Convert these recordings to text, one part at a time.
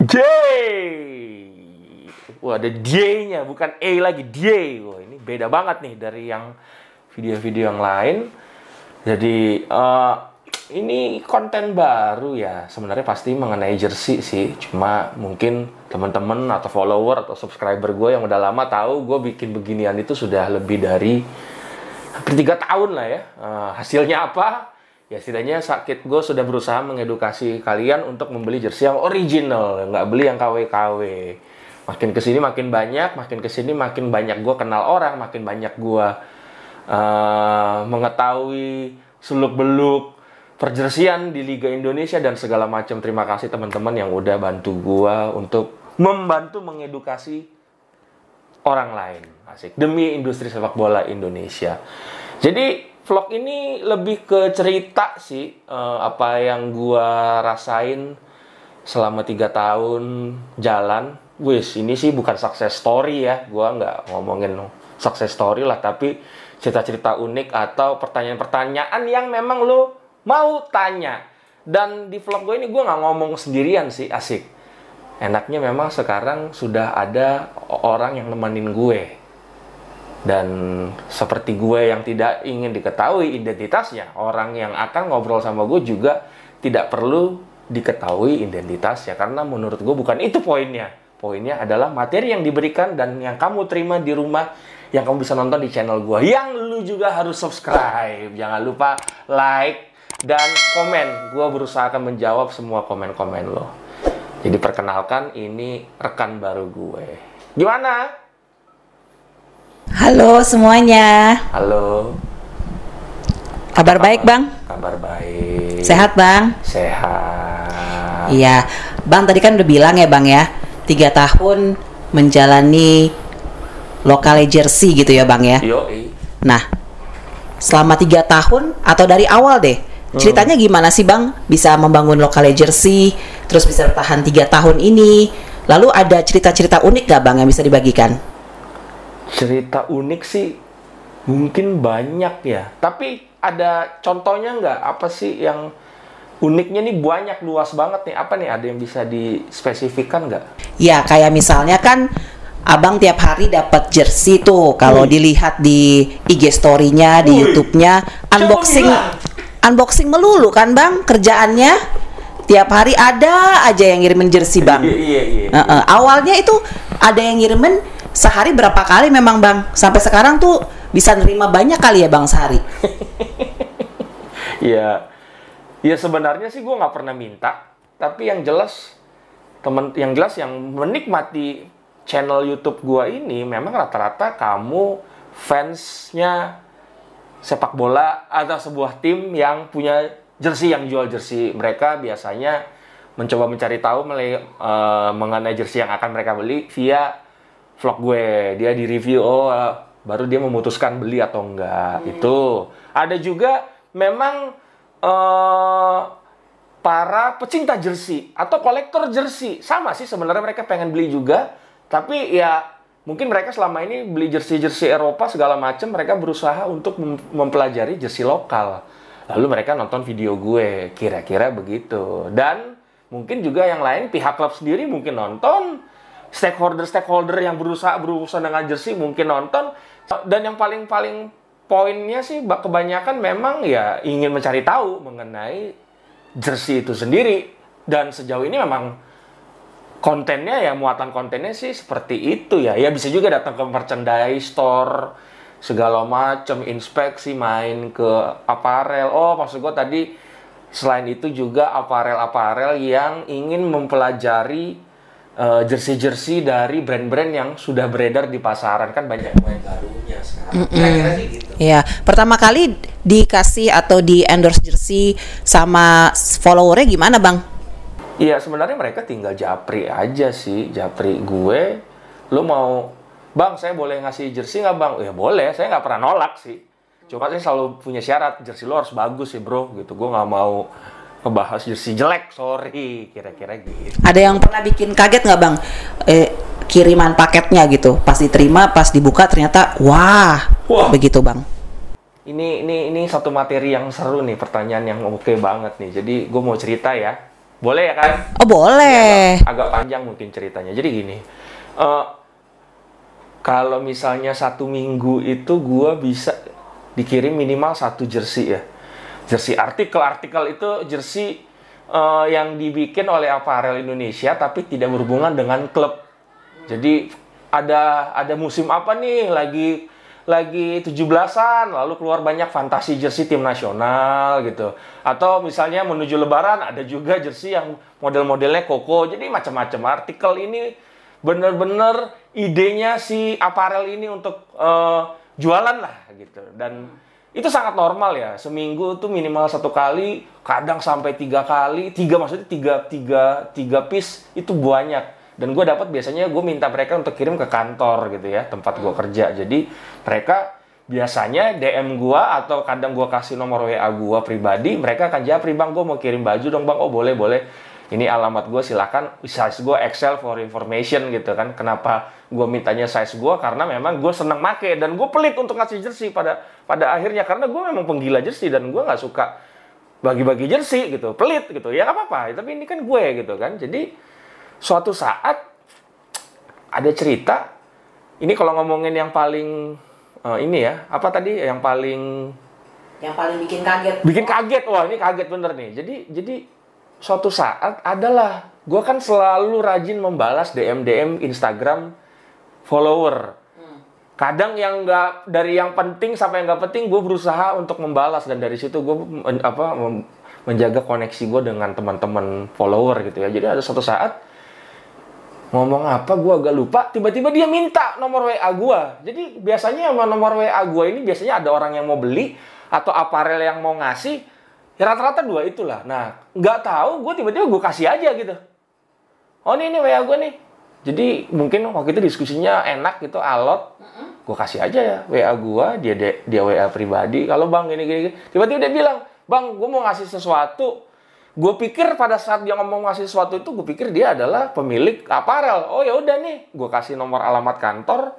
J. Wah, ada D-nya, bukan E lagi, D. Wah, ini beda banget nih dari yang video-video yang lain. Jadi, ini konten baru ya. Sebenarnya pasti mengenai jersey sih. Cuma mungkin teman-teman atau follower atau subscriber gue yang udah lama tahu gue bikin beginian itu sudah lebih dari hampir 3 tahun lah ya. Hasilnya apa? Ya setidaknya gue sudah berusaha mengedukasi kalian untuk membeli jersey yang original, nggak beli yang KW-KW. Makin kesini makin banyak, makin kesini makin banyak gue kenal orang, makin banyak gue mengetahui seluk-beluk perjersian di Liga Indonesia dan segala macam. Terima kasih teman-teman yang udah bantu gue untuk membantu mengedukasi orang lain. Asik. Demi industri sepak bola Indonesia. Jadi vlog ini lebih ke cerita sih, apa yang gua rasain selama 3 tahun jalan. Wis, ini sih bukan success story ya, gua nggak ngomongin success story lah, tapi cerita-cerita unik atau pertanyaan-pertanyaan yang memang lo mau tanya. Dan di vlog gue ini gue nggak ngomong sendirian sih, asik. Enaknya memang sekarang sudah ada orang yang nemenin gue. Dan seperti gue yang tidak ingin diketahui identitasnya, orang yang akan ngobrol sama gue juga tidak perlu diketahui identitasnya. Karena menurut gue bukan itu poinnya. Poinnya adalah materi yang diberikan dan yang kamu terima di rumah, yang kamu bisa nonton di channel gue. Yang lu juga harus subscribe. Jangan lupa like dan komen. Gue berusaha akan menjawab semua komen-komen lo. Jadi perkenalkan, ini rekan baru gue. Gimana? Halo semuanya. Halo. Kabar baik, Bang? Kabar baik. Sehat, Bang? Sehat. Iya. Bang tadi kan udah bilang ya, Bang ya, 3 tahun menjalani lokal jersey gitu ya, Bang ya? Yoi. Nah, selama 3 tahun atau dari awal deh, ceritanya gimana sih, Bang? Bisa membangun lokal jersey, terus bisa bertahan 3 tahun ini. Lalu ada cerita-cerita unik gak, Bang, yang bisa dibagikan? Cerita unik sih mungkin banyak ya. Tapi ada contohnya nggak? Apa sih yang uniknya nih, banyak, luas banget nih. Apa nih, ada yang bisa dispesifikkan nggak? Ya, kayak misalnya kan Abang tiap hari dapat jersey tuh. Kalau dilihat di IG story-nya, di YouTube-nya, unboxing melulu kan, Bang, kerjaannya. Tiap hari ada aja yang ngirimin jersey, Bang. Iya. Awalnya itu ada yang ngirimin sehari berapa kali memang, Bang? Sampai sekarang tuh bisa nerima banyak kali ya, Bang, sehari? Ya sebenarnya sih gue nggak pernah minta. Tapi yang jelas yang menikmati channel YouTube gue ini memang rata-rata kamu fansnya sepak bola atau sebuah tim yang punya jersey, yang jual jersey. Mereka biasanya mencoba mencari tahu mengenai jersey yang akan mereka beli via vlog gue. Dia di review, baru dia memutuskan beli atau enggak. Itu ada juga memang para pecinta jersey atau kolektor jersey. Sama sih sebenarnya, mereka pengen beli juga, tapi ya mungkin mereka selama ini beli jersey Eropa segala macam, mereka berusaha untuk mempelajari jersey lokal. Lalu mereka nonton video gue, kira-kira begitu. Dan mungkin juga yang lain, pihak klub sendiri mungkin nonton, stakeholder yang berurusan dengan jersey mungkin nonton. Dan yang paling poinnya sih kebanyakan memang ya ingin mencari tahu mengenai jersey itu sendiri. Dan sejauh ini memang kontennya ya, muatan kontennya sih seperti itu ya. Ya bisa juga datang ke merchandise store segala macam, inspeksi, main ke aparel. Maksud gue tadi selain itu juga aparel yang ingin mempelajari jersey-jersey dari brand-brand yang sudah beredar di pasaran. Kan banyak pemain barunya sekarang. Kira-kira sih gitu. Iya, pertama kali dikasih atau di endorse jersey sama followernya gimana, Bang? Iya, sebenarnya mereka tinggal japri aja sih. Japri gue, lu mau, Bang, saya boleh ngasih jersey nggak, Bang? Ya boleh, saya nggak pernah nolak sih. Cuma saya selalu punya syarat, jersey lo harus bagus sih, bro, gitu. Gue nggak mau ngebahas jersey jelek, sorry, kira-kira gitu. Ada yang pernah bikin kaget nggak, Bang? Kiriman paketnya gitu, pas diterima, pas dibuka ternyata wah. Begitu, Bang. Ini satu materi yang seru nih, pertanyaan yang oke banget nih. Jadi gue mau cerita ya. Boleh ya kan? Oh boleh. Agak panjang mungkin ceritanya. Jadi gini, kalau misalnya 1 minggu itu gua bisa dikirim minimal 1 jersey ya. Jersey artikel itu jersey yang dibikin oleh Apparel Indonesia tapi tidak berhubungan dengan klub. Jadi ada musim apa nih lagi 17-an lalu keluar banyak fantasi jersey tim nasional gitu. Atau misalnya menuju lebaran ada juga jersey yang model-modelnya koko. Jadi macam-macam. Artikel ini bener-bener idenya si Apparel ini untuk jualan lah gitu. Dan itu sangat normal ya. Seminggu tuh minimal 1 kali, kadang sampai 3 kali. Maksudnya tiga piece itu banyak. Dan gue dapat biasanya gue minta mereka untuk kirim ke kantor gitu ya, tempat gue kerja. Jadi mereka biasanya DM gue atau kadang gue kasih nomor WA gue pribadi, mereka akan japri, bang gue mau kirim baju dong bang. Oh boleh. Ini alamat gue, silakan. Size gue XL for information gitu kan. Kenapa gue mintanya size gue? Karena memang gue seneng make dan gue pelit untuk ngasih jersey pada akhirnya. Karena gue memang penggila jersey dan gue nggak suka bagi-bagi jersey gitu. Pelit gitu. Ya nggak apa-apa. Tapi ini kan gue gitu kan. Jadi suatu saat ada cerita. Ini kalau ngomongin yang paling ini ya. Apa tadi? Yang paling bikin kaget. Bikin kaget. Wah ini kaget bener nih. Jadi suatu saat adalah gue kan selalu rajin membalas DM Instagram follower. Kadang yang nggak, dari yang penting sampai yang nggak penting gue berusaha untuk membalas, dan dari situ gue menjaga koneksi gue dengan teman-teman follower gitu ya. Jadi ada suatu saat ngomong apa gue agak lupa, tiba-tiba dia minta nomor WA gue. Jadi biasanya nomor WA gue ini biasanya ada orang yang mau beli atau Apparel yang mau ngasih. Ya rata-rata 2 itulah. Nah, nggak tahu, gue tiba-tiba gue kasih aja gitu. Oh ini WA gue nih. Jadi mungkin waktu itu diskusinya enak gitu, alot. Gue kasih aja ya WA gue, dia WA pribadi. Kalau bang gini. Tiba-tiba dia bilang, bang gue mau ngasih sesuatu. Gue pikir pada saat dia ngomong ngasih sesuatu itu, gue pikir dia adalah pemilik Apparel. Oh ya udah nih, gue kasih nomor alamat kantor,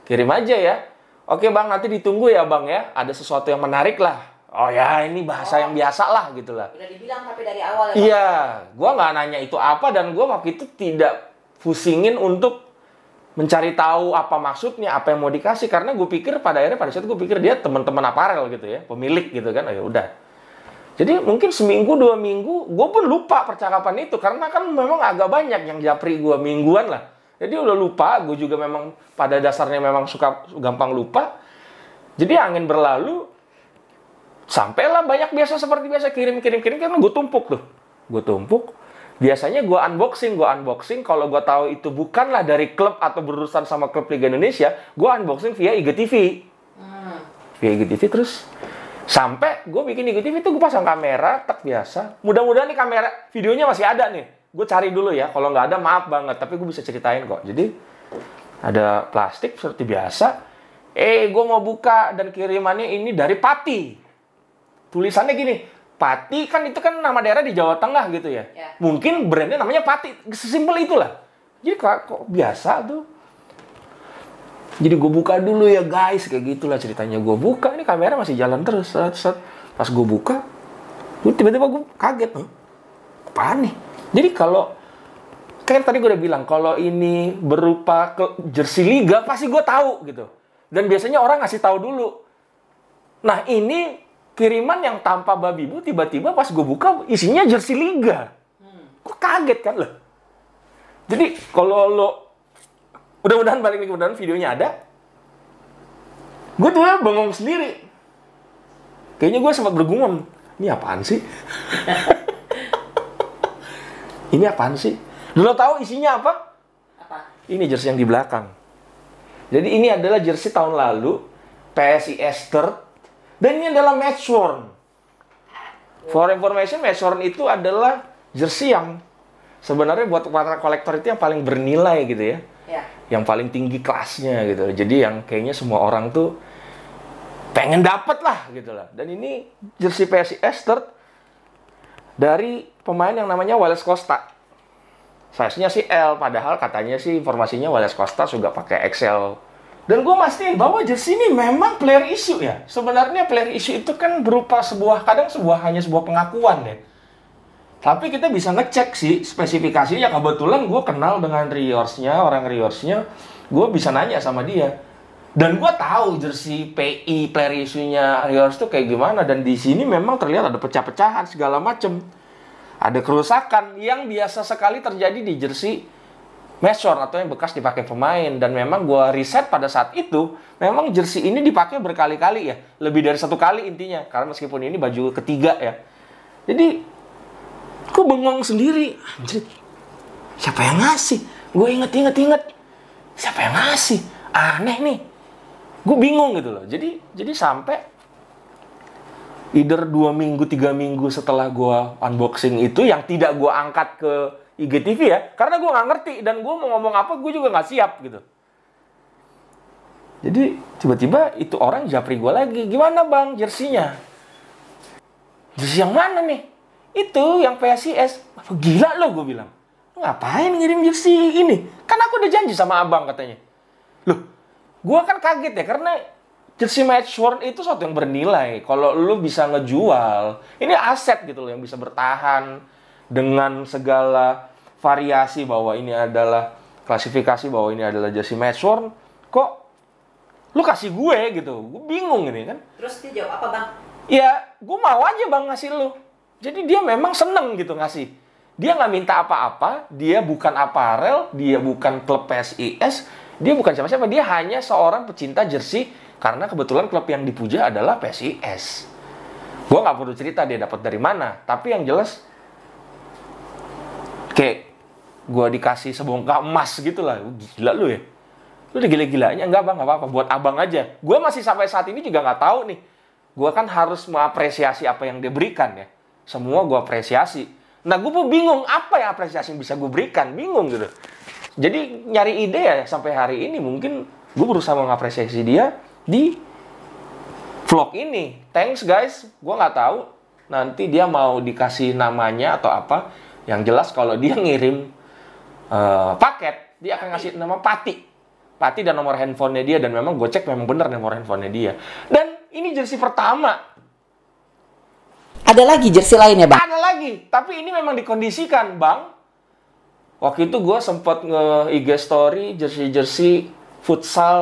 kirim aja ya. Oke bang, nanti ditunggu ya bang ya. Ada sesuatu yang menarik lah. Oh ya, ini bahasa yang biasa lah gitu lah. Udah dibilang tapi dari awal ya. Iya, gue nggak nanya itu apa, dan gue waktu itu tidak pusingin untuk mencari tahu apa maksudnya, apa yang mau dikasih, karena gue pikir pada saat gue pikir dia teman-teman Apparel gitu ya, pemilik gitu kan. Oh ya udah. Jadi mungkin seminggu 2 minggu gue pun lupa percakapan itu, karena kan memang agak banyak yang japri gue mingguan lah. Jadi udah lupa, gue juga memang pada dasarnya memang suka gampang lupa. Jadi angin berlalu, sampailah banyak biasa seperti biasa kirim karena gue tumpuk. Biasanya gue unboxing kalau gue tahu itu bukanlah dari klub atau berurusan sama klub Liga Indonesia, gue unboxing via IGTV. Via IGTV terus sampai gue bikin IGTV itu gue pasang kamera tak biasa. Mudah-mudahan nih kamera videonya masih ada nih. Gue cari dulu ya. Kalau nggak ada maaf banget, tapi gue bisa ceritain kok. Jadi ada plastik seperti biasa. Gue mau buka dan kirimannya ini dari Pati. Tulisannya gini, Pati kan itu kan nama daerah di Jawa Tengah gitu ya. Mungkin brandnya namanya Pati, sesimpel itulah. Jadi kok biasa tuh. Jadi gue buka dulu ya guys, kayak gitulah ceritanya. Gue buka, ini kamera masih jalan terus. Pas gue buka, tiba-tiba gue kaget. Apaan nih? Jadi kalau, kan tadi gue udah bilang, kalau ini berupa jersey liga, pasti gue tahu gitu. Dan biasanya orang ngasih tahu dulu. Nah ini kiriman yang tanpa babi bu, tiba-tiba pas gue buka isinya jersey liga. Gue kaget kan loh. Jadi kalau lo mudah-mudahan videonya ada. Gue tuh bengong sendiri. Kayaknya gue sempat bergumam. Ini apaan sih? Ini apaan sih? Lo tahu isinya apa? Ini jersey yang di belakang. Jadi ini adalah jersey tahun lalu PSIS Third. Dan ini adalah match worn. For information, match worn itu adalah jersey yang sebenarnya buat para kolektor itu yang paling bernilai gitu ya. Yang paling tinggi kelasnya gitu. Jadi yang kayaknya semua orang tuh pengen dapet lah gitu lah. Dan ini jersey PSIS Third dari pemain yang namanya Wallace Costa. Size-nya sih L, padahal katanya sih informasinya Wallace Costa juga pakai XL. Dan gue mastiin bahwa jersey ini memang player issue ya. Sebenarnya player issue itu kan berupa hanya sebuah pengakuan ya. Tapi kita bisa ngecek sih spesifikasinya. Kebetulan gue kenal dengan Riorsnya, orang Riorsnya. Gue bisa nanya sama dia. Dan gue tahu jersey PI player issue-nya Riors tuh kayak gimana. Dan di sini memang terlihat ada pecah-pecahan segala macem. Ada kerusakan yang biasa sekali terjadi di jersey matchworn atau yang bekas dipakai pemain. Dan memang gue riset pada saat itu, memang jersey ini dipakai berkali-kali ya. Lebih dari 1 kali intinya. Karena meskipun ini baju ketiga ya. Jadi gue bengong sendiri. Anjir, siapa yang ngasih? Gue inget. Siapa yang ngasih? Aneh nih. Gue bingung gitu loh. Jadi sampai either 2 minggu, 3 minggu setelah gue unboxing itu, yang tidak gue angkat ke IGTV ya. Karena gue nggak ngerti. Dan gue mau ngomong apa, gue juga nggak siap gitu. Jadi tiba-tiba itu orang japri gue lagi. Gimana bang jersinya? Jersey yang mana nih? Itu yang PSIS. Gila lo, gue bilang. Ngapain ngirim jersey ini? Kan aku udah janji sama abang katanya. Loh, gue kan kaget ya. Karena jersey matchworn itu sesuatu yang bernilai. Kalau lo bisa ngejual, ini aset gitu loh yang bisa bertahan dengan segala variasi bahwa ini adalah klasifikasi bahwa ini adalah jersey matchworn. Kok lo kasih gue gitu? Gue bingung ini kan. Terus dia jawab apa bang? Ya, gue mau aja bang ngasih lo. Jadi dia memang seneng gitu ngasih. Dia nggak minta apa-apa, dia bukan aparel, dia bukan klub PSIS, dia bukan siapa-siapa, dia hanya seorang pecinta jersey karena kebetulan klub yang dipuja adalah PSIS. Gue nggak perlu cerita dia dapat dari mana, tapi yang jelas kayak gue dikasih sebongkah emas gitu lah. Gila lu ya? Lu udah gila-gilanya? Enggak bang, nggak apa-apa, buat abang aja. Gue masih sampai saat ini juga nggak tahu nih. Gue kan harus mengapresiasi apa yang dia berikan ya. Semua gue apresiasi. Nah, gue pun bingung apa yang apresiasi yang bisa gue berikan. Bingung gitu. Jadi, nyari ide ya sampai hari ini. Mungkin gue berusaha mengapresiasi dia di vlog ini. Thanks guys. Gue nggak tahu nanti dia mau dikasih namanya atau apa. Yang jelas kalau dia ngirim paket, dia akan ngasih nama Pati. Pati dan nomor handphonenya dia. Dan memang gue cek memang benar nomor handphonenya dia. Dan ini jersey pertama. Ada lagi jersey lain ya bang? Ada lagi, tapi ini memang dikondisikan bang. Waktu itu gue sempat nge-IG story jersey futsal,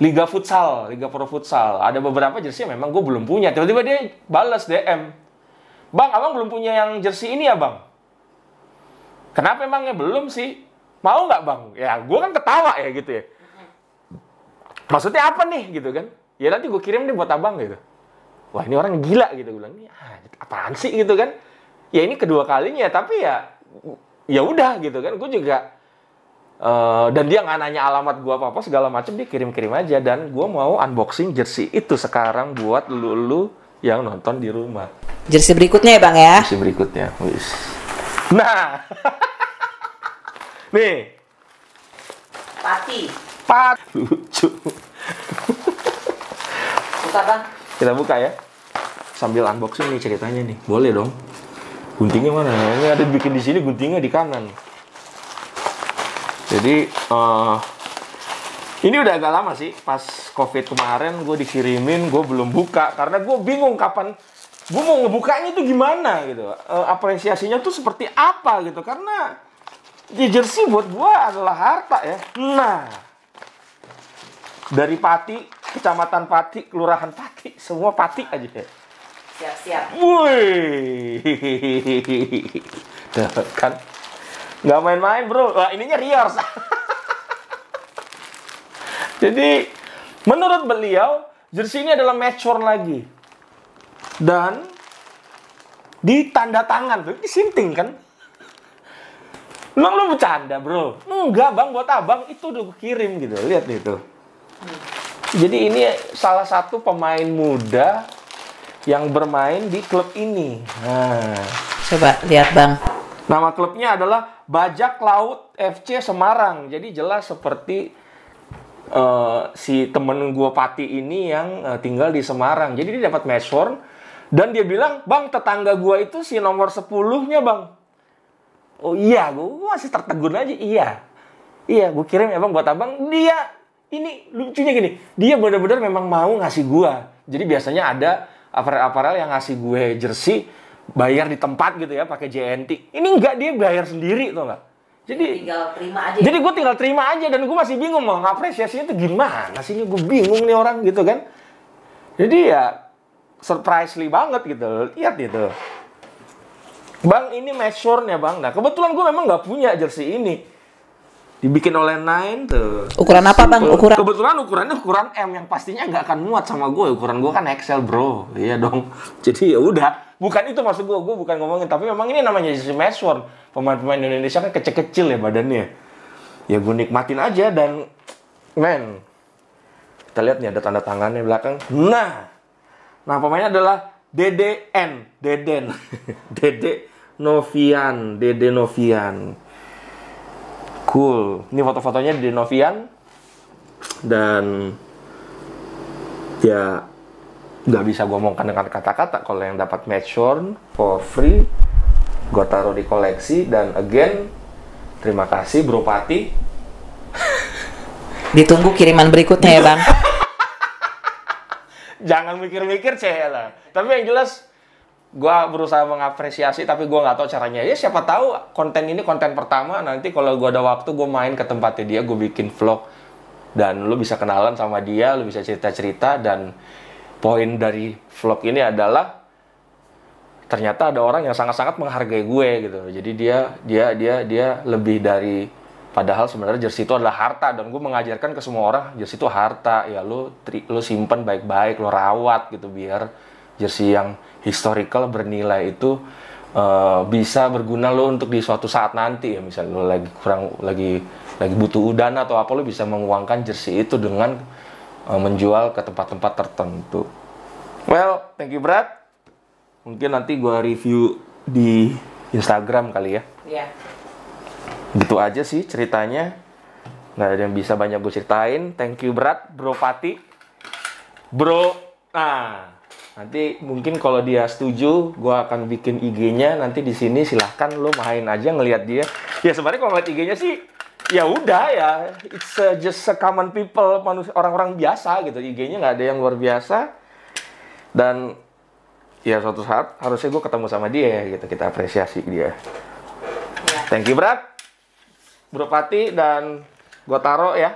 Liga Futsal, Liga Pro Futsal. Ada beberapa jersey yang memang gue belum punya. Tiba-tiba dia balas DM. Bang, abang belum punya yang jersey ini ya bang? Kenapa emangnya belum sih? Mau nggak bang? Ya gue kan ketawa ya gitu ya. Maksudnya apa nih gitu kan? Ya nanti gue kirim deh buat abang gitu. Wah ini orang gila gitu, gue bilang ini apaan sih gitu kan? Ya ini kedua kalinya, tapi ya udah gitu kan. Gue juga dan dia nggak nanya alamat gue apa segala macam, dia kirim aja. Dan gue mau unboxing jersey itu sekarang buat lu yang nonton di rumah. Jersey berikutnya ya bang ya? Jersey berikutnya, wis. Nah, nih. Pati. Lucu. Buka bang. Kita buka ya. Sambil unboxing nih ceritanya nih. Boleh dong. Guntingnya mana? Ini ada bikin di sini, guntingnya di kanan. Jadi ini udah agak lama sih. Pas COVID kemarin gue dikirimin, gue belum buka karena gue bingung kapan gue mau ngebukanya itu gimana gitu. Apresiasinya tuh seperti apa gitu. Karena jersey buat gue adalah harta ya. Nah, dari Pati, Kecamatan Pati, Kelurahan Pati, semua Pati aja ya. Siap-siap. Wih, kan nggak main-main bro. Wah ininya Riors. Jadi menurut beliau jersey ini adalah matchworn lagi dan ditanda tangan tuh, disinting kan? Emang lu bercanda bro? Enggak bang, buat abang itu udah gue kirim gitu. Lihat nih tuh. Jadi ini salah satu pemain muda yang bermain di klub ini. Nah, coba lihat bang. Nama klubnya adalah Bajak Laut FC Semarang. Jadi jelas seperti si temen gue Pati ini yang tinggal di Semarang. Jadi dia dapat matchworn dan dia bilang, bang tetangga gue itu si nomor 10-nya bang. Oh iya, gue masih tertegun aja. Iya, gue kirim ya bang buat abang. Dia ini lucunya gini, dia benar-benar memang mau ngasih gue. Jadi biasanya ada aparel-aparel yang ngasih gue jersey bayar di tempat gitu ya, pakai JNT. Ini enggak, dia bayar sendiri tuh nggak. Jadi tinggal terima aja. Jadi gue tinggal terima aja dan gue masih bingung mau ngapresiasinya itu gimana sih, ini gue bingung nih orang gitu kan. Jadi ya surprisingly banget gitu, lihat gitu. Bang, ini measure-nya bang. Nah kebetulan gue memang nggak punya jersey ini. Dibikin oleh Nine tuh. Ukuran apa bang? Kebetulan ukurannya ukuran M yang pastinya nggak akan muat sama gue. Ukuran gue kan XL bro, iya dong. Jadi ya udah. Bukan itu maksud gue bukan ngomongin. Tapi memang ini namanya jersey measure. Pemain-pemain Indonesia kan kecil-kecil ya badannya. Ya gue nikmatin aja dan men. Kita lihat nih ada tanda tangannya belakang. Nah pemainnya adalah Deden. Dede Novian. Cool. Ini foto-fotonya Dede Novian. Dan ya nggak bisa gue omongkan dengan kata-kata. Kalau yang dapat match worn for free, gue taruh di koleksi. Dan again, terima kasih Bro Pati. Ditunggu kiriman berikutnya ya bang. Jangan mikir-mikir lah. Tapi yang jelas, gue berusaha mengapresiasi, tapi gue nggak tahu caranya. Ya siapa tahu konten ini konten pertama. Nanti kalau gue ada waktu, gue main ke tempatnya dia, gue bikin vlog. Dan lu bisa kenalan sama dia, lu bisa cerita-cerita. Dan poin dari vlog ini adalah ternyata ada orang yang sangat-sangat menghargai gue gitu. Jadi dia lebih dari, padahal sebenarnya jersey itu adalah harta, dan gue mengajarkan ke semua orang jersey itu harta. Ya lu simpan baik-baik, lu rawat gitu biar jersey yang historical bernilai itu bisa berguna lo untuk di suatu saat nanti ya. Misalnya lo lagi butuh dana atau apa, lo bisa menguangkan jersey itu dengan menjual ke tempat-tempat tertentu. Well, thank you Brad. Mungkin nanti gue review di Instagram kali ya. Iya. Gitu aja sih ceritanya. Nggak ada yang bisa banyak gue ceritain. Thank you Brad, Bro Pati. Bro, nanti mungkin kalau dia setuju, gue akan bikin IG-nya nanti di sini. Silahkan lo main aja ngelihat dia. Ya sebenarnya kalau ngeliat IG-nya sih, ya udah ya, it's just a common people, orang-orang biasa gitu. IG-nya nggak ada yang luar biasa. Dan ya suatu saat harusnya gue ketemu sama dia gitu, kita apresiasi dia. Thank you Brad, Bro Pati, dan gue taruh ya,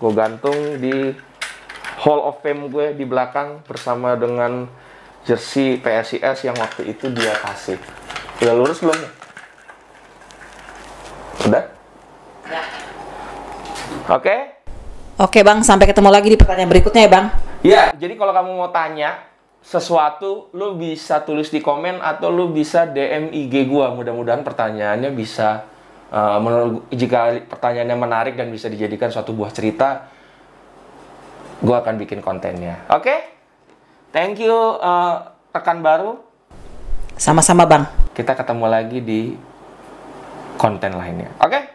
gue gantung di Hall of Fame gue di belakang bersama dengan jersey PSIS yang waktu itu dia kasih. Udah lurus belum? Udah? Ya. Oke? Oke bang, sampai ketemu lagi di pertanyaan berikutnya ya bang. Ya, jadi kalau kamu mau tanya sesuatu, lu bisa tulis di komen atau lu bisa DM IG gua. Mudah-mudahan pertanyaannya bisa, jika pertanyaannya menarik dan bisa dijadikan suatu buah cerita, gua akan bikin kontennya. Oke? Thank you, rekan baru. Sama-sama bang. Kita ketemu lagi di konten lainnya. Oke?